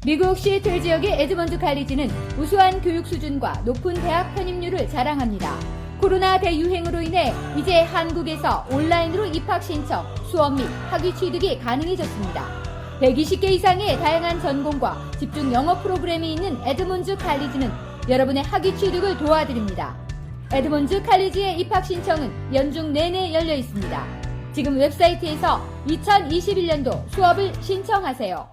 미국 시애틀 지역의 에드먼드 칼리지는 우수한 교육 수준과 높은 대학 편입률을 자랑합니다. 코로나 대유행으로 인해 이제 한국에서 온라인으로 입학 신청, 수업 및 학위 취득이 가능해졌습니다. 120개 이상의 다양한 전공과 집중 영어 프로그램이 있는 에드먼드 칼리지는 여러분의 학위 취득을 도와드립니다. 에드먼드 칼리지의 입학 신청은 연중 내내 열려 있습니다. 지금 웹사이트에서 2021년도 수업을 신청하세요.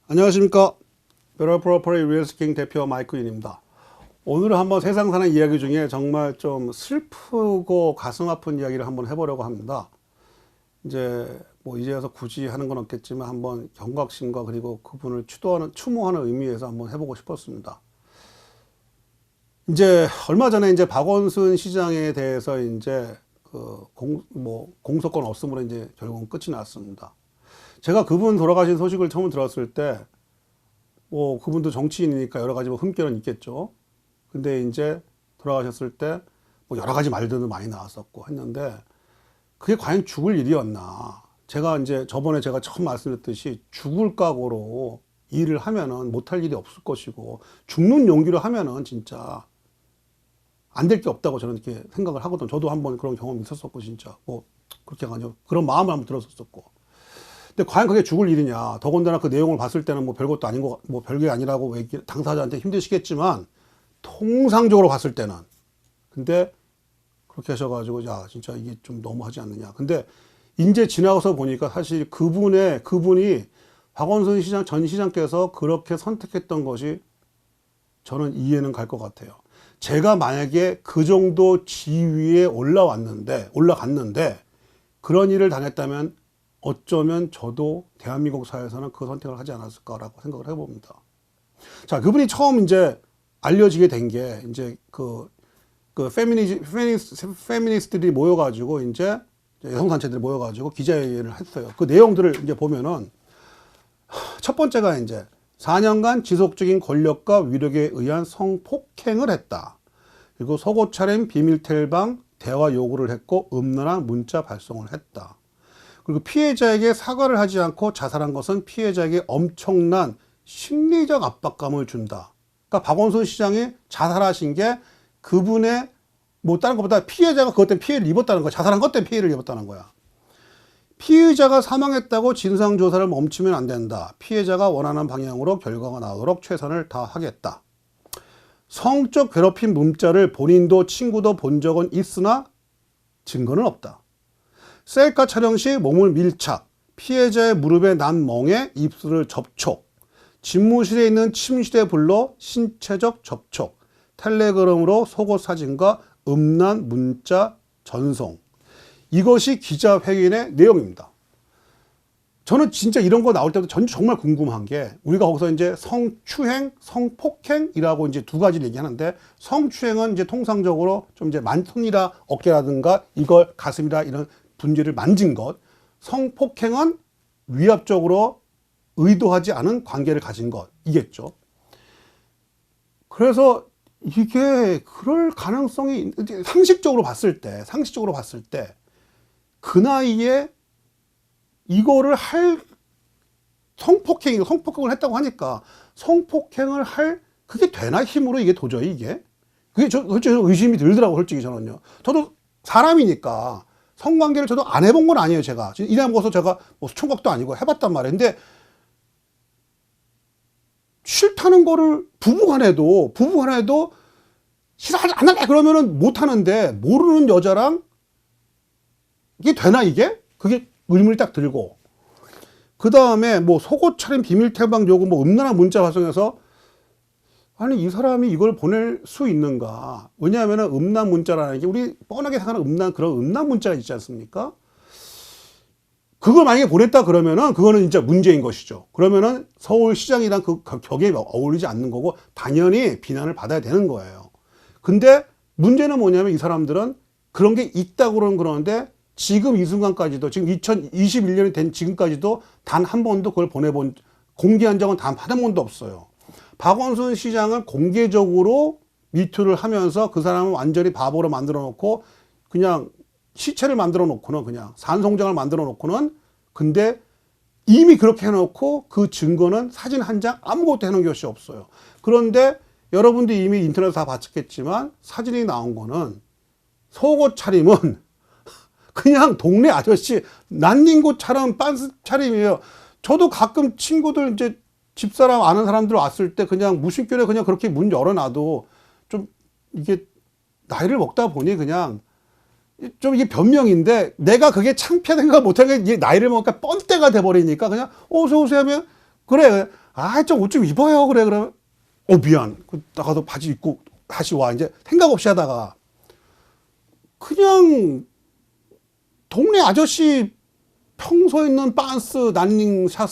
안녕하십니까. 베럴 프로퍼리 리얼스킹 대표 마이크 윤입니다. 오늘은 한번 세상 사는 이야기 중에 정말 좀 슬프고 가슴 아픈 이야기를 한번 해보려고 합니다. 이제 뭐 이제서 굳이 하는 건 없겠지만 한번 경각심과 그리고 그분을 추모하는 의미에서 한번 해보고 싶었습니다. 이제 얼마 전에 이제 박원순 시장에 대해서 이제 공소권 없음으로 이제 결국은 끝이 났습니다. 제가 그분 돌아가신 소식을 처음 들었을 때, 그분도 정치인이니까 여러 가지 흠결은 있겠죠. 근데 이제 돌아가셨을 때, 여러 가지 말들도 많이 나왔었고 했는데, 그게 과연 죽을 일이었나. 제가 이제 저번에 제가 처음 말씀드렸듯이 죽을 각오로 일을 하면은 못할 일이 없을 것이고, 죽는 용기로 하면은 진짜 안 될 게 없다고 저는 이렇게 생각을 하거든요. 저도 한번 그런 경험이 있었었고, 진짜. 그렇게 가지고 그런 마음을 한번 들었었고. 근데 과연 그게 죽을 일이냐. 더군다나 그 내용을 봤을 때는 별것도 아닌 거, 별게 아니라고 당사자한테 힘드시겠지만, 통상적으로 봤을 때는. 근데 그렇게 하셔가지고, 야, 진짜 이게 좀 너무하지 않느냐. 근데 이제 지나가서 보니까 사실 그분이 박원순 시장, 전 시장께서 그렇게 선택했던 것이 저는 이해는 갈 것 같아요. 제가 만약에 그 정도 지위에 올라갔는데, 그런 일을 당했다면 어쩌면 저도 대한민국 사회에서는 그 선택을 하지 않았을까라고 생각을 해봅니다. 자, 그분이 처음 이제 알려지게 된 게 이제 페미니스트들이 모여가지고 이제 여성단체들이 모여가지고 기자회견을 했어요. 그 내용들을 이제 보면은 첫 번째가 이제 4년간 지속적인 권력과 위력에 의한 성폭행을 했다. 그리고 속옷 차림, 비밀 텔방, 대화 요구를 했고 음란한 문자 발송을 했다. 그리고 피해자에게 사과를 하지 않고 자살한 것은 피해자에게 엄청난 심리적 압박감을 준다. 그러니까 박원순 시장이 자살하신 게 그분의 다른 것보다 피해자가 그것 때문에 피해를 입었다는 거야. 자살한 것 때문에 피해를 입었다는 거야. 피의자가 사망했다고 진상조사를 멈추면 안 된다. 피해자가 원하는 방향으로 결과가 나오도록 최선을 다하겠다. 성적 괴롭힘 문자를 본인도 친구도 본 적은 있으나 증거는 없다. 셀카 촬영 시 몸을 밀착, 피해자의 무릎에 난 멍에 입술을 접촉, 집무실에 있는 침실에 불러 신체적 접촉, 텔레그램으로 속옷 사진과 음란 문자 전송. 이것이 기자회견의 내용입니다. 저는 진짜 이런 거 나올 때부터 전 정말 궁금한 게 우리가 거기서 이제 성추행, 성폭행이라고 이제 두 가지를 얘기하는데 성추행은 이제 통상적으로 좀 이제 손이라 어깨라든가 이걸 가슴이라 이런 분지를 만진 것, 성폭행은 위압적으로 의도하지 않은 관계를 가진 것이겠죠. 그래서 이게 그럴 가능성이 상식적으로 봤을 때 그 나이에 이거를 성폭행을 했다고 하니까 성폭행을 그게 되나 힘으로 이게 도저히 이게? 그게 솔직히 의심이 들더라고, 솔직히 저는요. 저도 사람이니까 성관계를 저도 안 해본 건 아니에요, 제가. 이 나이 먹어서 제가 총각도 아니고 해봤단 말이에요. 근데 싫다는 거를 부부간에도 싫어하지 안 할래 그러면은 못 하는데 모르는 여자랑 이게 되나 이게? 그게 의문을 딱 들고 그 다음에 속옷 차림 비밀 텔방 요구 음란한 문자 발송해서 아니 이 사람이 이걸 보낼 수 있는가? 왜냐하면은 음란 문자라는 게 우리 뻔하게 생각하는 그런 음란 문자가 있지 않습니까? 그걸 만약에 보냈다 그러면은 그거는 진짜 문제인 것이죠. 그러면은 서울시장이랑 그 격에 어울리지 않는 거고 당연히 비난을 받아야 되는 거예요. 근데 문제는 뭐냐면 이 사람들은 그런 게 있다고 그러는데 지금 이 순간까지도 지금 2021년이 된 지금까지도 단 한 번도 그걸 보내본 공개한 적은 단 한 번도 없어요. 박원순 시장을 공개적으로 미투를 하면서 그 사람을 완전히 바보로 만들어 놓고 그냥 시체를 만들어 놓고는 그냥 산송장을 만들어 놓고는 근데 이미 그렇게 해놓고 그 증거는 사진 한 장 아무것도 해놓은 것이 없어요. 그런데 여러분들이 이미 인터넷 다 봤겠지만 사진이 나온 거는 속옷 차림은 그냥 동네 아저씨 난닝구 차림 빤스 차림이에요. 저도 가끔 친구들 이제 집사람 아는 사람들 왔을 때 그냥 무심결에 그냥 그렇게 문 열어놔도 좀 이게 나이를 먹다 보니 그냥 좀 이게 변명인데 내가 그게 창피하든가 못하는 게 나이를 먹으니까 뻔때가 돼버리니까 그냥 어서 오세요 하면 그래 좀 옷 좀 입어요 그래 그러면 미안 나가서 바지 입고 다시 와 이제 생각 없이 하다가 그냥 동네 아저씨 평소에 있는 빤스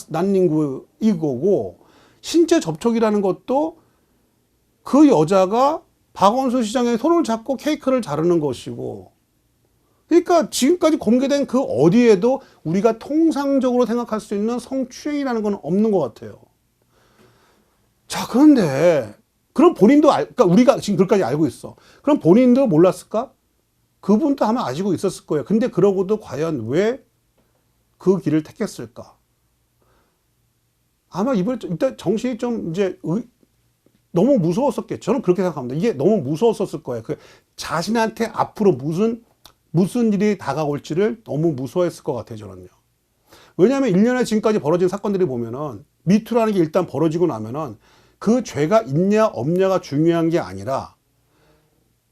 난닝구 이거고 신체 접촉이라는 것도 그 여자가 박원순 시장의 손을 잡고 케이크를 자르는 것이고 그러니까 지금까지 공개된 그 어디에도 우리가 통상적으로 생각할 수 있는 성추행이라는 건 없는 것 같아요. 자, 그런데 그럼 본인도 그러니까 우리가 지금 그것까지 알고 있어. 그럼 본인도 몰랐을까? 그분도 아마 아시고 있었을 거예요. 근데 그러고도 과연 왜 그 길을 택했을까? 아마 이번에 일단 정신이 좀 이제 너무 무서웠었겠죠. 저는 그렇게 생각합니다. 이게 너무 무서웠었을 거예요. 그 자신한테 앞으로 무슨 일이 다가올지를 너무 무서워했을 것 같아요, 저는요. 왜냐하면 1년에 지금까지 벌어진 사건들이 보면은 미투라는 게 일단 벌어지고 나면은 그 죄가 있냐 없냐가 중요한 게 아니라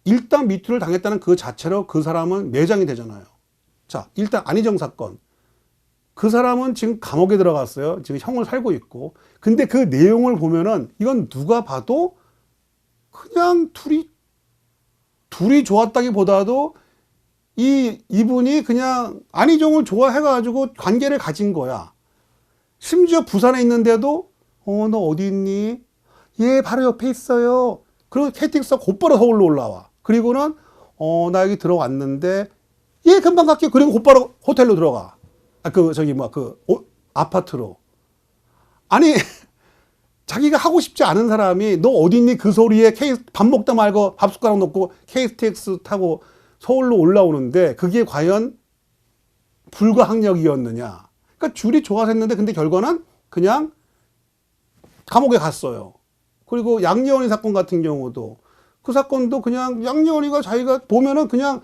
일단 미투를 당했다는 그 자체로 그 사람은 매장이 되잖아요. 자, 일단 안희정 사건. 그 사람은 지금 감옥에 들어갔어요. 지금 형을 살고 있고. 근데 그 내용을 보면은 이건 누가 봐도 그냥 둘이 좋았다기보다도 이분이 그냥 안희정을 좋아해가지고 관계를 가진 거야. 심지어 부산에 있는데도 너 어디 있니? 예, 바로 옆에 있어요. 그리고 KTX가 곧바로 서울로 올라와. 그리고는 나 여기 들어왔는데 예, 금방 갈게요. 그리고 곧바로 호텔로 들어가. 아파트로. 아니 자기가 하고 싶지 않은 사람이 너 어디 있니? 그 소리에 밥 먹다 말고 밥 숟가락 놓고 KTX 타고 서울로 올라오는데 그게 과연 불가항력이었느냐. 그러니까 줄이 좋아서 했는데 근데 결과는 그냥 감옥에 갔어요. 그리고 양예원이 사건 같은 경우도 그 사건도 그냥 양예원이가 자기가 보면은 그냥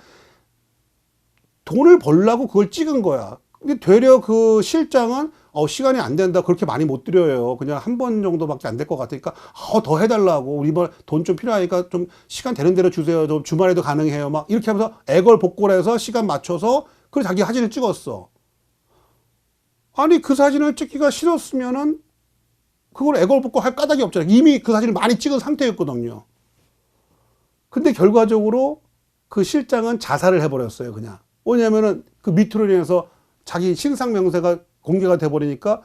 돈을 벌려고 그걸 찍은 거야. 근데 되려 그 실장은 시간이 안 된다. 그렇게 많이 못 드려요. 그냥 한 번 정도밖에 안 될 것 같으니까 더 해달라고. 우리 뭐 돈 좀 필요하니까 좀 시간 되는 대로 주세요. 좀 주말에도 가능해요. 막 이렇게 하면서 애걸복걸해서 시간 맞춰서 그 자기 사진을 찍었어. 아니 그 사진을 찍기가 싫었으면은 그걸 애걸복걸 할 까닭이 없잖아요. 이미 그 사진을 많이 찍은 상태였거든요. 근데 결과적으로 그 실장은 자살을 해버렸어요. 그냥. 왜냐면은 그 미투로 인해서 자기 신상 명세가 공개가 돼버리니까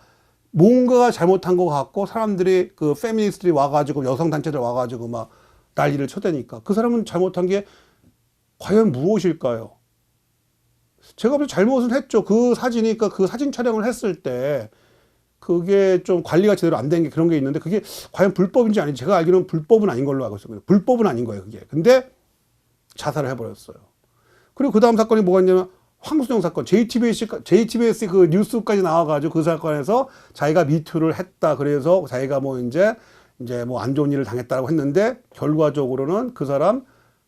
뭔가가 잘못한 것 같고 사람들이 그 페미니스트들이 와가지고 여성단체들 와가지고 막 난리를 쳐대니까 그 사람은 잘못한 게 과연 무엇일까요? 제가 볼 때 잘못은 했죠. 그 사진이 그 사진 촬영을 했을 때 그게 좀 관리가 제대로 안 된 게 그런 게 있는데 그게 과연 불법인지 아닌지 제가 알기로는 불법은 아닌 걸로 알고 있어요. 불법은 아닌 거예요, 그게. 근데 자살을 해버렸어요. 그리고 그 다음 사건이 뭐가 있냐면 황수정 사건, JTBS 그 뉴스까지 나와가지고 그 사건에서 자기가 미투를 했다. 그래서 자기가 뭐 이제 뭐 안 좋은 일을 당했다고 했는데 결과적으로는 그 사람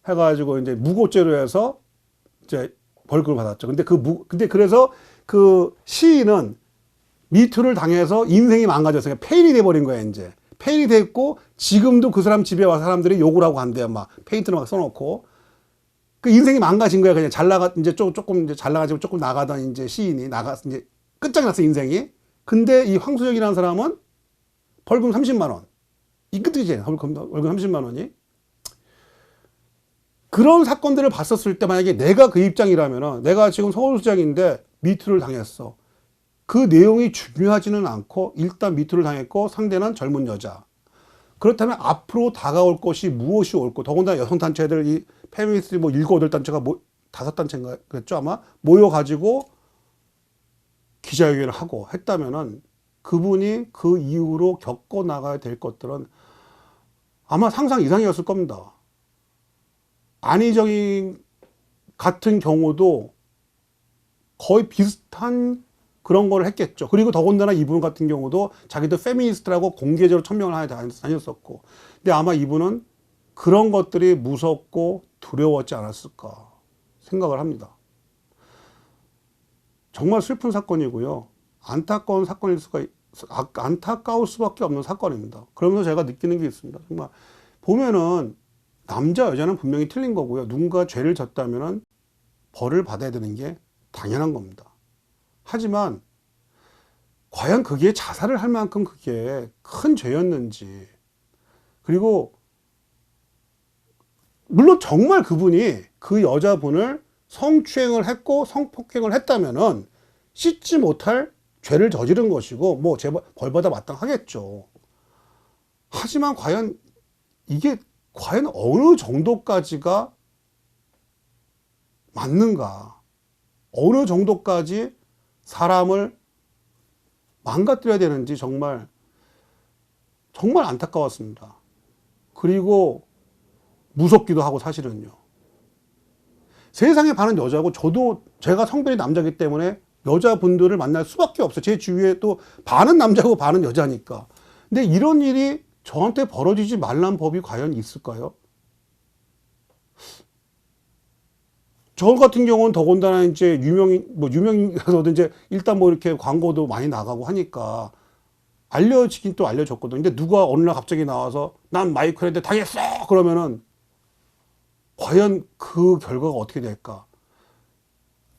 해가지고 이제 무고죄로 해서 이제 벌금을 받았죠. 근데 그래서 그 시인은 미투를 당해서 인생이 망가졌어요. 페인이 돼버린 거야, 이제. 페인이 됐고 지금도 그 사람 집에 와서 사람들이 욕을 하고 간대요. 막 페인트를 막 써놓고. 그 인생이 망가진 거야. 그냥 이제 조금 이제 잘 나가지고 조금 나가던 이제 시인이 이제 끝장났어, 인생이. 근데 이 황수정이라는 사람은 벌금 30만 원. 이 끝이지. 벌금 30만 원이. 그런 사건들을 봤었을 때 만약에 내가 그 입장이라면은 내가 지금 서울시장인데 미투를 당했어. 그 내용이 중요하지는 않고 일단 미투를 당했고 상대는 젊은 여자. 그렇다면 앞으로 다가올 것이 무엇이 옳고, 더군다나 여성단체들, 이 페미니스트 뭐 7, 8단체가 뭐 5단체인가 그랬죠 아마 모여가지고 기자회견을 하고 했다면은 그분이 그 이후로 겪어 나가야 될 것들은 아마 상상 이상이었을 겁니다. 안희정 같은 경우도 거의 비슷한 그런 걸 했겠죠. 그리고 더군다나 이분 같은 경우도 자기도 페미니스트라고 공개적으로 천명을 하게 다녔었고. 근데 아마 이분은 그런 것들이 무섭고 두려웠지 않았을까 생각을 합니다. 정말 슬픈 사건이고요. 안타까울 수밖에 없는 사건입니다. 그러면서 제가 느끼는 게 있습니다. 정말 보면은 남자 여자는 분명히 틀린 거고요. 누군가 죄를 졌다면은 벌을 받아야 되는 게 당연한 겁니다. 하지만 과연 그게 자살을 할 만큼 그게 큰 죄였는지, 그리고 물론 정말 그분이 그 여자분을 성추행을 했고 성폭행을 했다면은 씻지 못할 죄를 저지른 것이고 뭐 벌받아 마땅하겠죠. 하지만 과연 이게 과연 어느 정도까지가 맞는가? 어느 정도까지 사람을 망가뜨려야 되는지 정말 안타까웠습니다. 그리고 무섭기도 하고 사실은요. 세상에 반은 여자고 저도 제가 성별이 남자이기 때문에 여자분들을 만날 수밖에 없어요. 제 주위에 또 반은 남자고 반은 여자니까. 근데 이런 일이 저한테 벌어지지 말란 법이 과연 있을까요? 저 같은 경우는 더군다나 이제 유명인이라서도 이제 일단 뭐 이렇게 광고도 많이 나가고 하니까 알려지긴 또 알려졌거든요. 근데 누가 어느 날 갑자기 나와서 난 마이크한테 당했어! 그러면은 과연 그 결과가 어떻게 될까?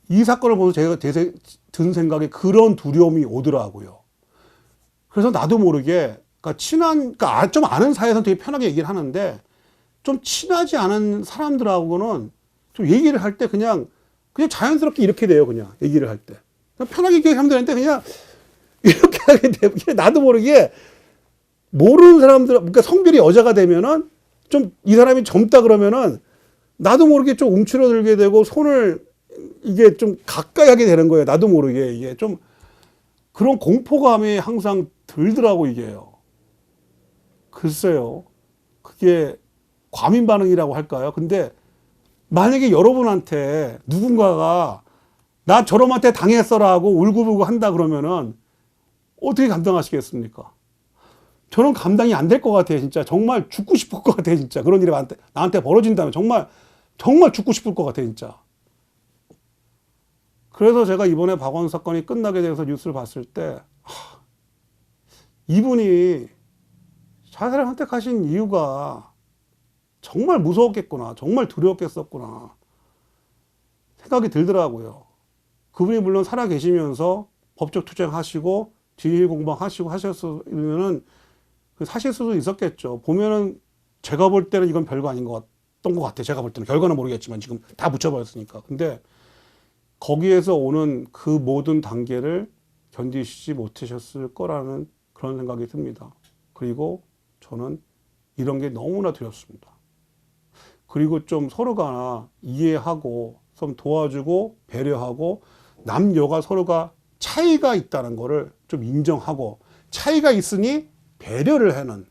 이 사건을 보면서 제가 든 생각에 그런 두려움이 오더라고요. 그래서 나도 모르게, 그러니까 좀 아는 사이에서는 되게 편하게 얘기를 하는데, 좀 친하지 않은 사람들하고는 좀 얘기를 할 때 그냥 자연스럽게 이렇게 돼요. 그냥 얘기를 할 때. 그냥 편하게 얘기하면 되는데 그냥 이렇게 하게 돼요. 나도 모르게 모르는 사람들, 그러니까 성별이 여자가 되면은 좀 이 사람이 젊다 그러면은 나도 모르게 좀 움츠러들게 되고 손을 이게 좀 가까이 하게 되는 거예요. 나도 모르게 이게 좀 그런 공포감이 항상 들더라고 이게요. 글쎄요. 그게 과민 반응이라고 할까요? 근데 만약에 여러분한테 누군가가 나 저놈한테 당했어라고 울고불고 한다 그러면은 어떻게 감당하시겠습니까? 저는 감당이 안 될 것 같아요. 진짜 정말 죽고 싶을 것 같아요. 진짜 그런 일이 나한테 벌어진다면 정말 죽고 싶을 것 같아요. 진짜. 그래서 제가 이번에 박원순 사건이 끝나게 돼서 뉴스를 봤을 때 이분이 자살을 선택하신 이유가 정말 무서웠겠구나, 정말 두려웠겠었구나 생각이 들더라고요. 그분이 물론 살아 계시면서 법적 투쟁하시고 진실 공방하시고 하셨으면은 사실 수도 있었겠죠. 보면은 제가 볼 때는 이건 별거 아닌 것 같아요. 제가 볼 때는 결과는 모르겠지만 지금 다 붙여버렸으니까. 근데 거기에서 오는 그 모든 단계를 견디시지 못하셨을 거라는 그런 생각이 듭니다. 그리고 저는 이런 게 너무나 두렵습니다. 그리고 좀 서로가 이해하고 좀 도와주고 배려하고 남녀가 서로가 차이가 있다는 거를 좀 인정하고 차이가 있으니 배려를 하는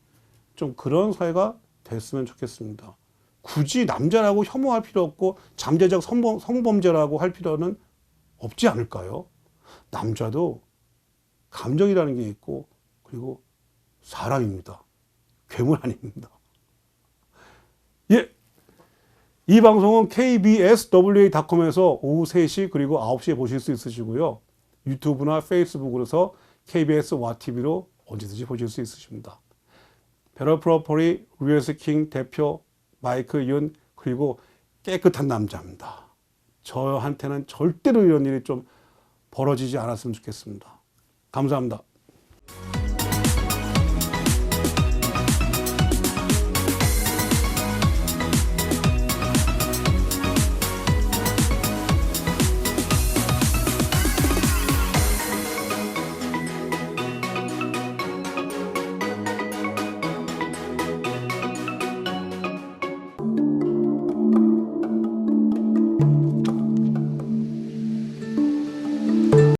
좀 그런 사회가 됐으면 좋겠습니다. 굳이 남자라고 혐오할 필요 없고 잠재적 성범죄라고 할 필요는 없지 않을까요? 남자도 감정이라는 게 있고 그리고 사람입니다. 괴물 아닙니다. 예. 이 방송은 kbswa.com에서 오후 3시 그리고 9시에 보실 수 있으시고요. 유튜브나 페이스북으로서 KBS 와TV로 언제든지 보실 수 있으십니다. 베러프로퍼리 리얼스킹 대표 마이크 윤 그리고 깨끗한 남자입니다. 저한테는 절대로 이런 일이 좀 벌어지지 않았으면 좋겠습니다. 감사합니다.